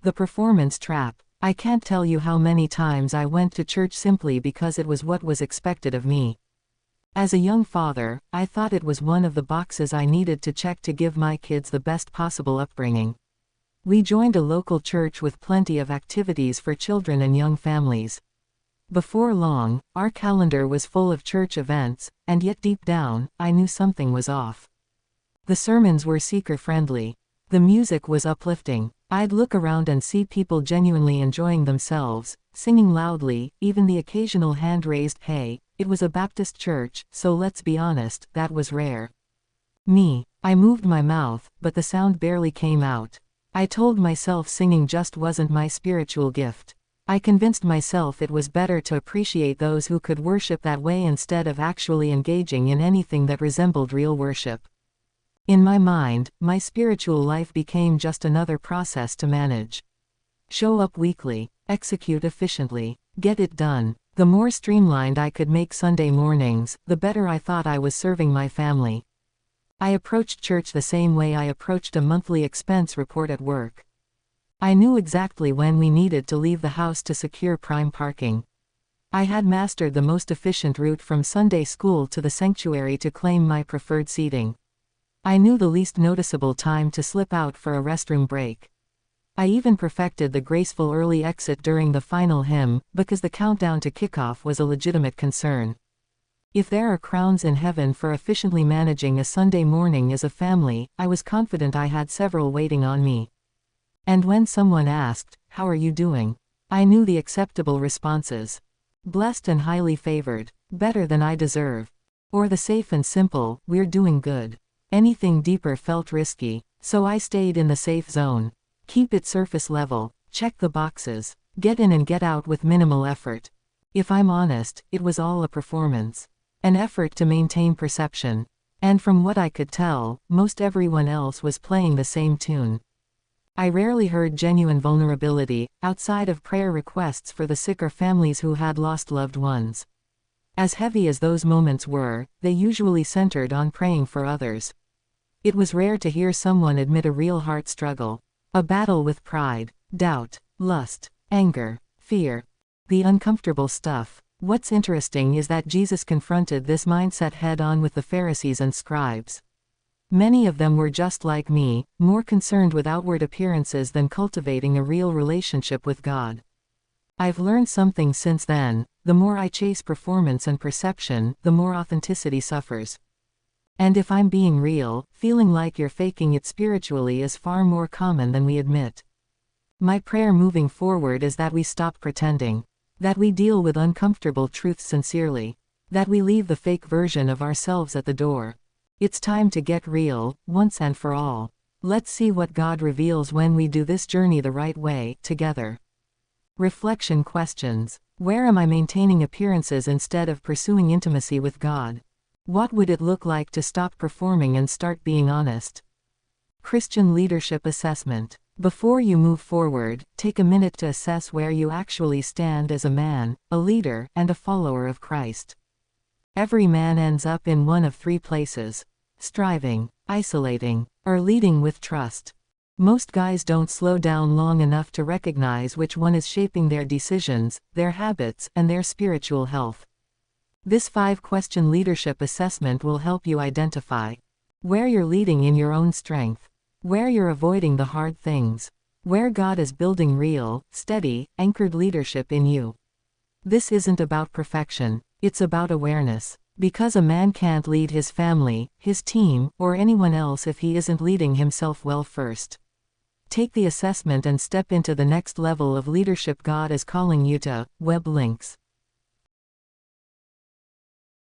The performance trap. I can't tell you how many times I went to church simply because it was what was expected of me. As a young father, I thought it was one of the boxes I needed to check to give my kids the best possible upbringing. We joined a local church with plenty of activities for children and young families. Before long, our calendar was full of church events, and yet deep down, I knew something was off. The sermons were seeker-friendly. The music was uplifting. I'd look around and see people genuinely enjoying themselves, singing loudly, even the occasional hand-raised "Hey." It was a Baptist church, so let's be honest, that was rare. I moved my mouth, but the sound barely came out. I told myself singing just wasn't my spiritual gift. I convinced myself it was better to appreciate those who could worship that way instead of actually engaging in anything that resembled real worship. In my mind, my spiritual life became just another process to manage. Show up weekly, execute efficiently, get it done. The more streamlined I could make Sunday mornings, the better I thought I was serving my family. I approached church the same way I approached a monthly expense report at work. I knew exactly when we needed to leave the house to secure prime parking. I had mastered the most efficient route from Sunday school to the sanctuary to claim my preferred seating. I knew the least noticeable time to slip out for a restroom break. I even perfected the graceful early exit during the final hymn, because the countdown to kickoff was a legitimate concern. If there are crowns in heaven for efficiently managing a Sunday morning as a family, I was confident I had several waiting on me. And when someone asked, "How are you doing?" I knew the acceptable responses. Blessed and highly favored. Better than I deserve. Or the safe and simple, "We're doing good." Anything deeper felt risky, so I stayed in the safe zone. Keep it surface level, check the boxes, get in and get out with minimal effort. If I'm honest, it was all a performance. An effort to maintain perception. And from what I could tell, most everyone else was playing the same tune. I rarely heard genuine vulnerability, outside of prayer requests for the sick or families who had lost loved ones. As heavy as those moments were, they usually centered on praying for others. It was rare to hear someone admit a real heart struggle. A battle with pride, doubt, lust, anger, fear. The uncomfortable stuff. What's interesting is that Jesus confronted this mindset head-on with the Pharisees and scribes. Many of them were just like me, more concerned with outward appearances than cultivating a real relationship with God. I've learned something since then: the more I chase performance and perception, the more authenticity suffers. And if I'm being real, feeling like you're faking it spiritually is far more common than we admit. My prayer moving forward is that we stop pretending. That we deal with uncomfortable truths sincerely. That we leave the fake version of ourselves at the door. It's time to get real, once and for all. Let's see what God reveals when we do this journey the right way, together. Reflection questions. Where am I maintaining appearances instead of pursuing intimacy with God? What would it look like to stop performing and start being honest? Christian leadership assessment. Before you move forward, take a minute to assess where you actually stand as a man, a leader, and a follower of Christ. Every man ends up in one of three places: striving, isolating, or leading with trust. Most guys don't slow down long enough to recognize which one is shaping their decisions, their habits, and their spiritual health. This 5-question leadership assessment will help you identify where you're leading in your own strength, where you're avoiding the hard things, where God is building real, steady, anchored leadership in you. This isn't about perfection, it's about awareness. Because a man can't lead his family, his team, or anyone else if he isn't leading himself well first. Take the assessment and step into the next level of leadership God is calling you to. Web links.